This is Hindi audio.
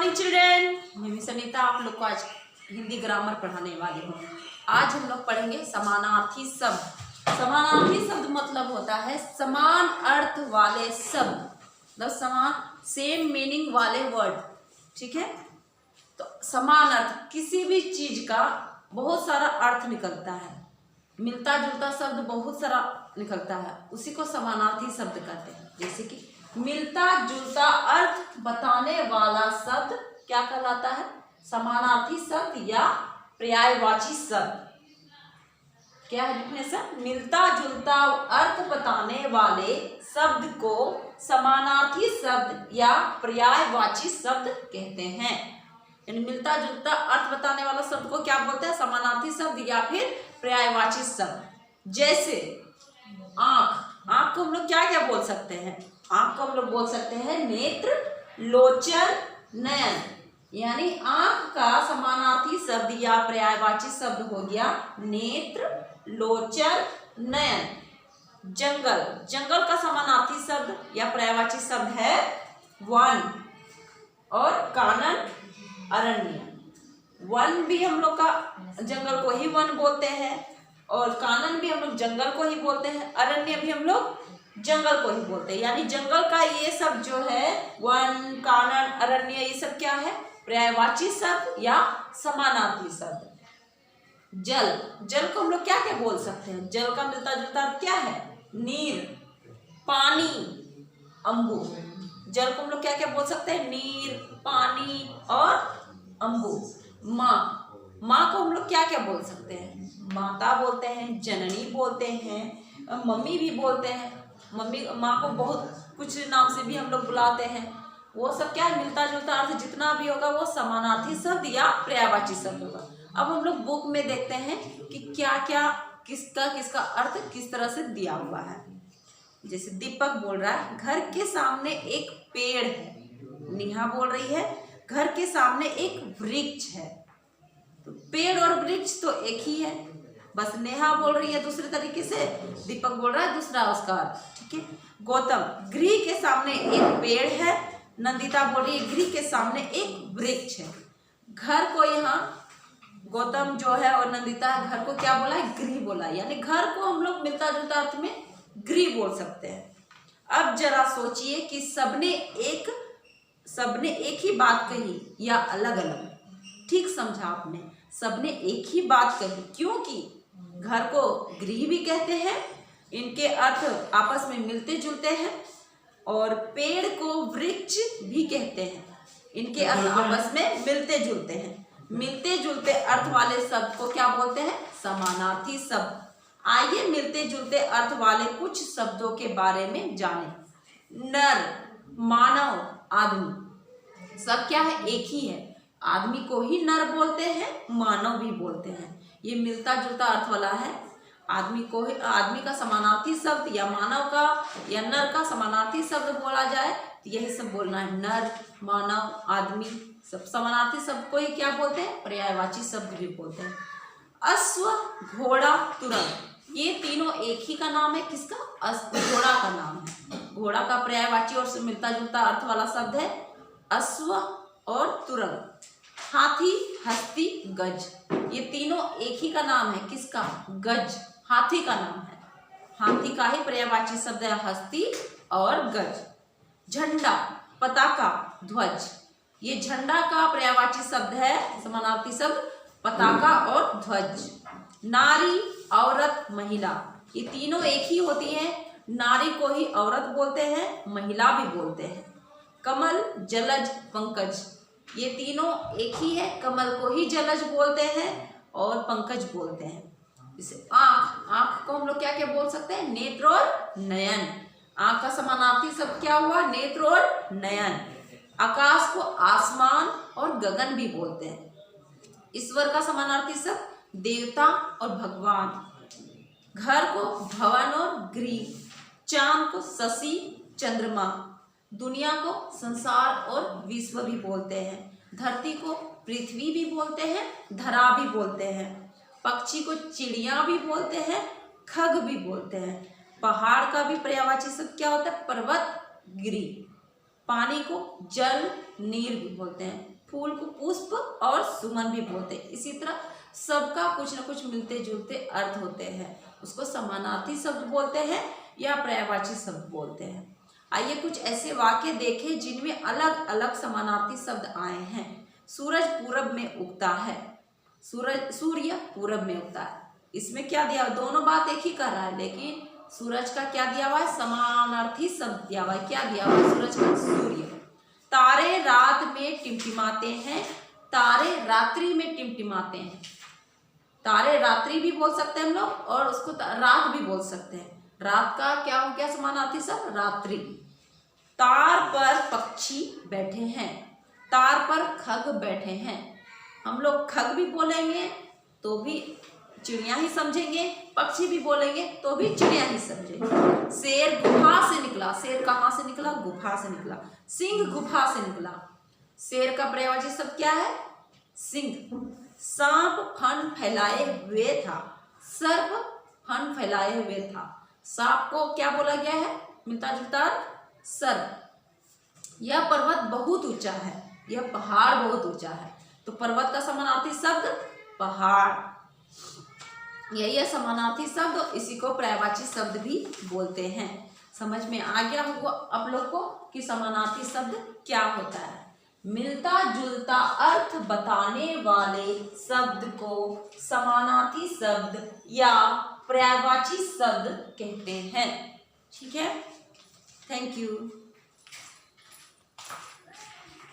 मॉर्निंग चिल्ड्रेन, मैं मिस अनीता आप लोग को आज हिंदी ग्रामर पढ़ाने वाली हूँ। आज हम लोग पढ़ेंगे समानार्थी शब्द। समानार्थी शब्द मतलब होता है समान अर्थ वाले शब्द, मतलब समान सेम मीनिंग वाले वर्ड। ठीक है, तो समान अर्थ किसी भी चीज का बहुत सारा अर्थ निकलता है, मिलता जुलता शब्द बहुत सारा निकलता है, उसी को समानार्थी शब्द कहते हैं। जैसे कि मिलता जुलता अर्थ बताने वाला शब्द क्या कहलाता है? समानार्थी शब्द या पर्यायवाची शब्द। क्या है डिफिनेशन? मिलता जुलता अर्थ बताने वाले शब्द को समानार्थी शब्द या पर्यायवाची शब्द कहते हैं। यानी मिलता जुलता अर्थ बताने वाला शब्द को क्या बोलते हैं? समानार्थी शब्द या फिर पर्यायवाची शब्द। जैसे आंख, आंख को हम लोग क्या क्या बोल सकते हैं? आंख को हम लोग बोल सकते हैं नेत्र, लोचन, नयन। यानी आंख का समानार्थी शब्द या पर्यायवाची शब्द हो गया नेत्र, लोचन, नयन। जंगल, जंगल का समानार्थी शब्द या पर्यायवाची शब्द है वन और कानन, अरण्य। वन भी हम लोग का जंगल को ही वन बोलते हैं और कानन भी हम लोग जंगल को ही बोलते हैं, अरण्य भी हम लोग जंगल को ही बोलते हैं। यानी जंगल का ये सब जो है वन, कानन, अरण्य, ये सब क्या है? पर्यायवाची शब्द या समानार्थी शब्द। जल, जल को हम लोग क्या क्या बोल सकते हैं? जल का मिलता जुलता अर्थ क्या है? नीर, पानी, अम्बु। जल को हम लोग क्या क्या बोल सकते हैं? नीर, पानी और अम्बु। माँ, माँ को हम लोग क्या क्या बोल सकते हैं? माता बोलते हैं, जननी बोलते हैं, मम्मी भी बोलते हैं। मम्मी, माँ को बहुत कुछ नाम से भी हम लोग बुलाते हैं। वो सब क्या है? मिलता जुलता अर्थ जितना भी होगा वो समानार्थी शब्द या पर्यायवाची शब्द होगा। अब हम लोग बुक में देखते हैं कि क्या क्या किसका किसका अर्थ किस तरह से दिया हुआ है। जैसे दीपक बोल रहा है घर के सामने एक पेड़ है। नेहा बोल रही है घर के सामने एक वृक्ष है। तो पेड़ और वृक्ष तो एक ही है, बस नेहा बोल रही है दूसरे तरीके से, दीपक बोल रहा है दूसरा उसका अर्थ। ठीक है। गौतम, गृह के सामने एक पेड़ है। नंदिता बोल रही है गृह के सामने एक वृक्ष है। घर को यहाँ गौतम जो है और नंदिता घर को क्या बोला है? गृह बोला है। यानी घर को हम लोग मिलता जुलता अर्थ में गृह बोल सकते हैं। अब जरा सोचिए कि सबने एक ही बात कही या अलग अलग? ठीक समझा आपने, सबने एक ही बात कही, क्योंकि घर को गृह भी कहते हैं, इनके अर्थ आपस में मिलते जुलते हैं, और पेड़ को वृक्ष भी कहते हैं, इनके अर्थ आपस में मिलते जुलते हैं। मिलते जुलते अर्थ वाले शब्द को क्या बोलते हैं? समानार्थी शब्द। आइए मिलते जुलते अर्थ वाले कुछ शब्दों के बारे में जानें। नर, मानव, आदमी, सब क्या है? एक ही है। आदमी को ही नर बोलते हैं, मानव भी बोलते हैं। ये मिलता जुलता अर्थ वाला है। आदमी को ही, आदमी का समानार्थी शब्द या मानव का या नर का समानार्थी शब्द बोला जाए तो यही सब बोलना है। नर, मानव, आदमी, सब समानार्थी शब्द को ही क्या बोलते हैं? पर्यायवाची शब्द भी बोलते हैं। अश्व, घोड़ा, तुरंग, ये तीनों एक ही का नाम है। किसका? घोड़ा का नाम है। घोड़ा का पर्यायवाची और मिलता जुलता अर्थ वाला शब्द है अश्व और तुरंग। हाथी, हस्ती, गज, ये तीनों एक ही का नाम है। किसका? गज, हाथी का नाम है। हाथी का ही पर्यायवाची शब्द है हस्ती और गज। झंडा, पताका, ध्वज, ये झंडा का पर्यायवाची शब्द है समानार्थी शब्द पताका और ध्वज। नारी, औरत, महिला, ये तीनों एक ही होती हैं। नारी को ही औरत बोलते हैं, महिला भी बोलते हैं। कमल, जलज, पंकज, ये तीनों एक ही है। कमल को ही जलज बोलते हैं और पंकज बोलते हैं। जैसे आँख, आँख को हम लोग क्या क्या बोल सकते हैं? नेत्र और नयन। आँख का समानार्थी शब्द क्या हुआ? नेत्र और नयन। आकाश को आसमान और गगन भी बोलते हैं। ईश्वर का समानार्थी शब्द देवता और भगवान। घर को भवन और गृह। चांद को शशि, चंद्रमा। दुनिया को संसार और विश्व भी बोलते हैं। धरती को पृथ्वी भी बोलते हैं, धरा भी बोलते हैं। पक्षी को चिड़िया भी बोलते हैं, खग भी बोलते हैं। पहाड़ का भी पर्यायवाची शब्द क्या होता है? पर्वत, गिरी। पानी को जल, नीर भी बोलते हैं, फूल को पुष्प और सुमन भी बोलते हैं। इसी तरह सबका कुछ न कुछ मिलते जुलते अर्थ होते हैं, उसको समानार्थी शब्द बोलते हैं या पर्यायवाची शब्द बोलते हैं। आइए कुछ ऐसे वाक्य देखें जिनमें अलग अलग समानार्थी शब्द आए हैं। सूरज पूरब में उगता है, सूर्य पूरब में उगता है। इसमें क्या दिया, दोनों बात एक ही कर रहा है, लेकिन सूरज का क्या दिया हुआ है, समानार्थी शब्द दिया हुआ है। क्या दिया हुआ है, सूरज का सूर्य। तारे रात में टिमटिमाते हैं, तारे रात्रि में टिमटिमाते हैं। तारे रात्रि भी बोल सकते हैं हम लोग और उसको रात भी बोल सकते हैं। रात का क्या हो गया समानार्थी शब्द, रात्रि। तार पर पक्षी बैठे हैं, तार पर खग बैठे हैं। हम लोग खग भी बोलेंगे तो भी चिड़िया ही समझेंगे, पक्षी भी बोलेंगे तो भी चिड़िया ही समझेंगे। शेर गुफा से निकला, शेर कहाँ से निकला, गुफा से निकला। सिंह गुफा से निकला, शेर का पर्यायवाची शब्द क्या है, सिंह। सांप फन फैलाए हुए था, सर्प फन फैलाए हुए था। सांप को क्या बोला गया है, मिलता जुलता सर्प। यह पर्वत बहुत ऊंचा है, यह पहाड़ बहुत ऊंचा है। तो पर्वत का समानार्थी शब्द पहाड़, यही है समानार्थी शब्द, इसी को पर्यायवाची शब्द भी बोलते हैं। समझ में आ गया होगा आप लोग को कि समानार्थी शब्द क्या होता है। मिलता जुलता अर्थ बताने वाले शब्द को समानार्थी शब्द या पर्यायवाची शब्द कहते हैं। ठीक है, थैंक यू।